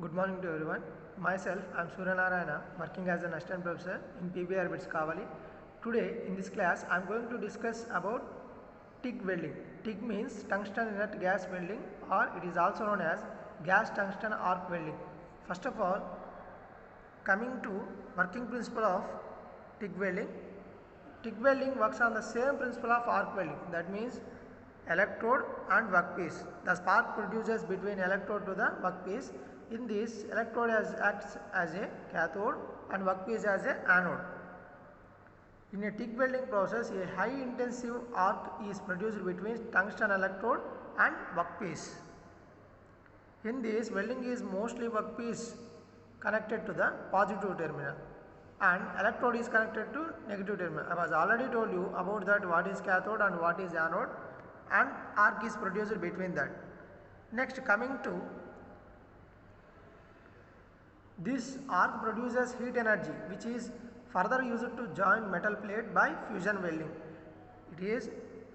Good morning to everyone. Myself, I am Surya Narayana, working as an assistant professor in PBR BITS Kavali. Today, in this class, I am going to discuss about TIG welding. TIG means tungsten inert gas welding, or it is also known as gas tungsten arc welding. First of all, coming to working principle of TIG welding. TIG welding works on the same principle of arc welding. That means electrode and workpiece. The spark produces between electrode to the workpiece. In this, electrode acts as a cathode and workpiece as a anode. In a TIG welding process, a high intensive arc is produced between tungsten electrode and workpiece. In this, welding is mostly workpiece connected to the positive terminal and electrode is connected to negative terminal. I was already told you about that what is cathode and what is anode, and arc is produced between that. Next, coming to this arc produces heat energy which is further used to join metal plate by fusion welding. It is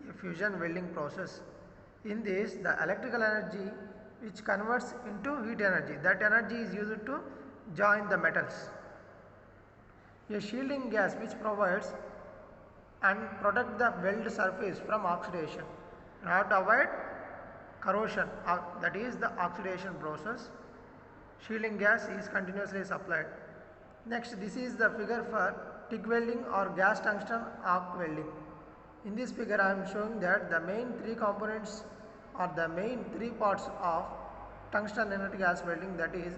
a fusion welding process. In this, the electrical energy which converts into heat energy, that energy is used to join the metals. A shielding gas which provides and protect the weld surface from oxidation in order to avoid corrosion, that is the oxidation process. Shielding gas is continuously supplied. Next, this is the figure for TIG welding or gas tungsten arc welding. In this figure, I am showing that the main three components or the main three parts of tungsten inert gas welding, that is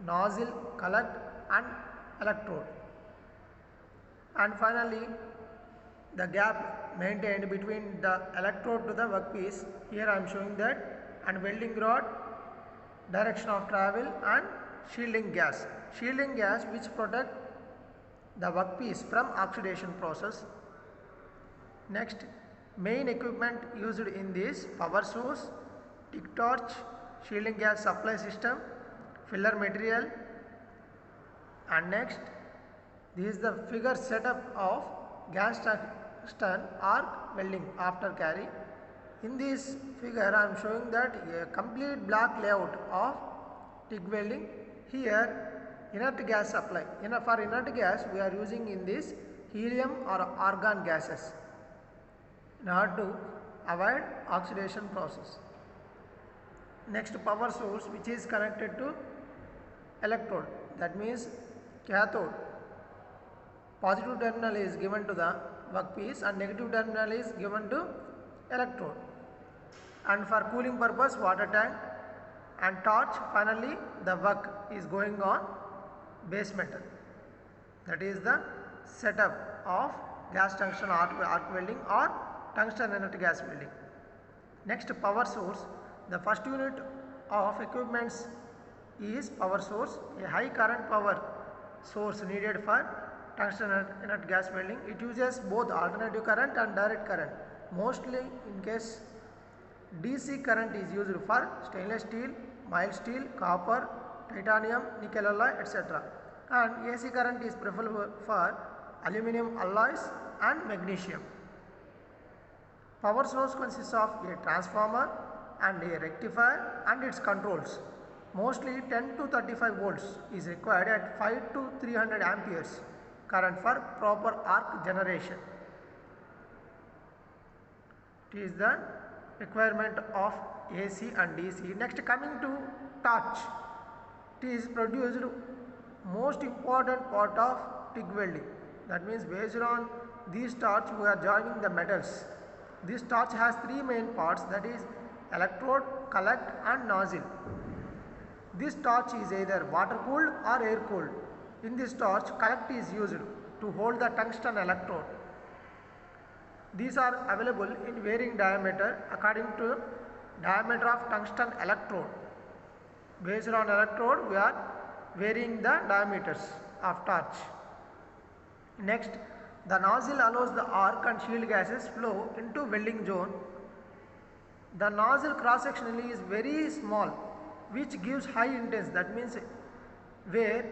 nozzle, collect and electrode. And finally, the gap maintained between the electrode to the workpiece. Here I am showing that, and welding rod, direction of travel and shielding gas. Shielding gas which protect the workpiece from oxidation process. Next, main equipment used in this: power source, TIG torch, shielding gas supply system, filler material. And next, this is the figure setup of gas tungsten arc welding after carry. In this figure, I am showing that a complete block layout of TIG welding. Here, inert gas supply. For inert gas, we are using in this helium or argon gases in order to avoid oxidation process. Next, power source which is connected to electrode. That means cathode. Positive terminal is given to the workpiece and negative terminal is given to electrode. And for cooling purpose, water tank and torch. Finally, the work is going on base metal. That is the setup of gas tungsten arc welding or tungsten inert gas welding. Next, power source. The first unit of equipments is power source, a high current power source needed for tungsten inert gas welding. It uses both alternative current and direct current. Mostly in case DC current is used for stainless steel, mild steel, copper, titanium, nickel alloy, etc. And AC current is preferable for aluminum alloys and magnesium. Power source consists of a transformer and a rectifier and its controls. Mostly 10 to 35 volts is required at 5 to 300 amperes current for proper arc generation. It is the requirement of AC and DC. Next, coming to torch. It is produced most important part of TIG welding. That means based on these torch we are joining the metals. This torch has three main parts, that is electrode, collect and nozzle. This torch is either water cooled or air cooled. In this torch, collect is used to hold the tungsten electrode. These are available in varying diameter according to diameter of tungsten electrode. Based on electrode, we are varying the diameters of torch. Next, the nozzle allows the arc and shield gases flow into welding zone. The nozzle cross sectionally is very small, which gives high intensity. That means where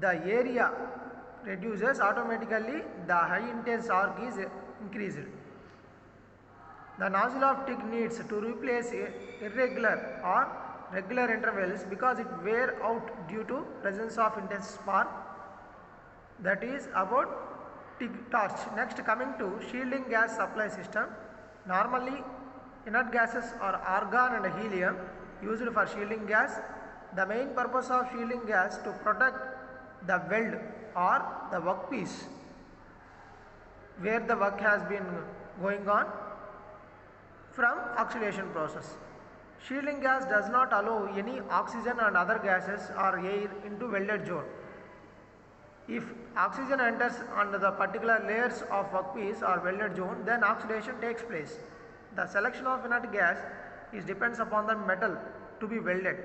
the area reduces, automatically the high intense arc is increased. The nozzle of TIG needs to replace irregular or regular intervals because it wear out due to presence of intense spark. That is about TIG torch. Next, coming to shielding gas supply system. Normally inert gases are argon and helium used for shielding gas. The main purpose of shielding gas to protect the weld or the workpiece where the work has been going on from oxidation process. Shielding gas does not allow any oxygen and other gases or air into welded zone. If oxygen enters under the particular layers of workpiece or welded zone, then oxidation takes place. The selection of inert gas is depends upon the metal to be welded.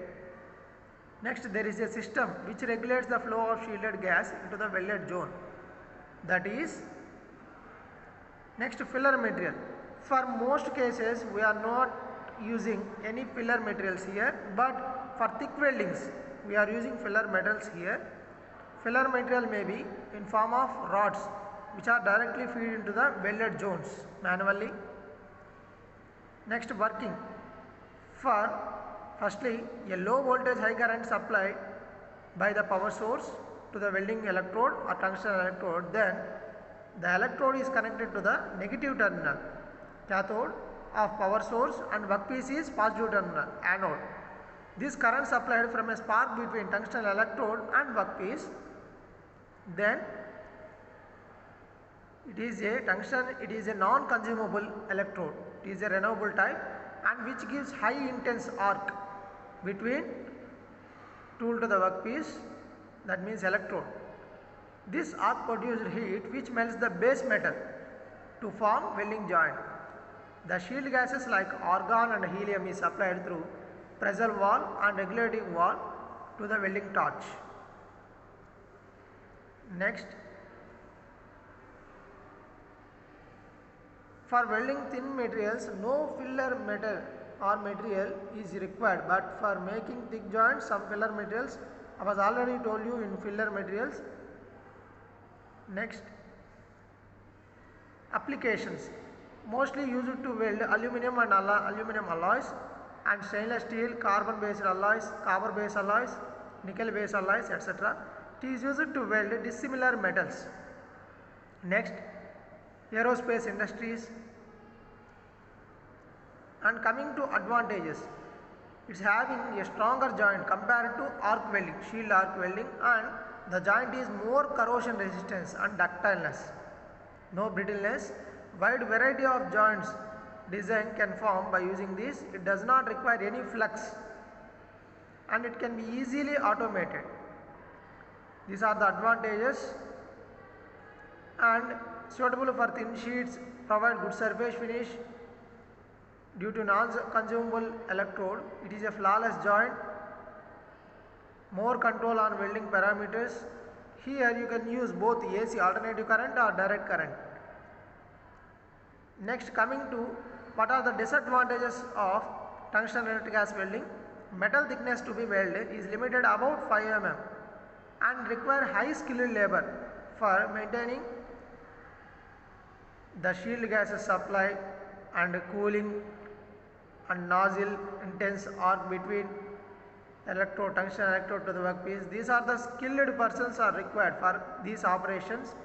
Next, there is a system which regulates the flow of shielded gas into the welded zone. That is, next, filler material. For most cases, we are not using any filler materials here, but for thick weldings, we are using filler metals here. Filler material may be in form of rods which are directly feed into the welded zones manually. Next, working. Firstly, a low voltage high current supplied by the power source to the welding electrode or tungsten electrode. Then the electrode is connected to the negative terminal, cathode, of power source, and workpiece is positive terminal, anode. This current supplied from a spark between tungsten electrode and workpiece. Then it is a non-consumable electrode. It is a renewable type and which gives high intense arc between tool to the workpiece, that means electrode. This arc produces heat which melts the base metal to form welding joint. The shield gases like argon and helium is supplied through pressure valve and regulating valve to the welding torch. Next, for welding thin materials, no filler metal or material is required, but for making thick joints, some filler materials, I was already told you in filler materials. Next, applications. Mostly used to weld aluminum and aluminum alloys and stainless steel, carbon based alloys, copper based alloys, nickel based alloys, etc. It is used to weld dissimilar metals. Next, aerospace industries. And coming to advantages, it is having a stronger joint compared to arc welding, shield arc welding, and the joint is more corrosion resistance and ductileness, no brittleness. Wide variety of joints design can form by using this. It does not require any flux and it can be easily automated. These are the advantages. And suitable for thin sheets, provide good surface finish due to non-consumable electrode. It is a flawless joint, more control on welding parameters. Here you can use both AC alternative current or direct current. Next, coming to what are the disadvantages of tungsten inert gas welding. Metal thickness to be welded is limited about 5 mm and require high skilled labor for maintaining the shield gases supply and cooling and nozzle intense arc between electrode, tungsten electrode to the workpiece. These are the skilled persons are required for these operations.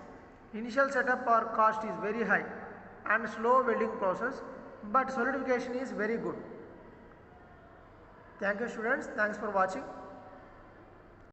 Initial setup or cost is very high and slow welding process, but solidification is very good. Thank you students, thanks for watching.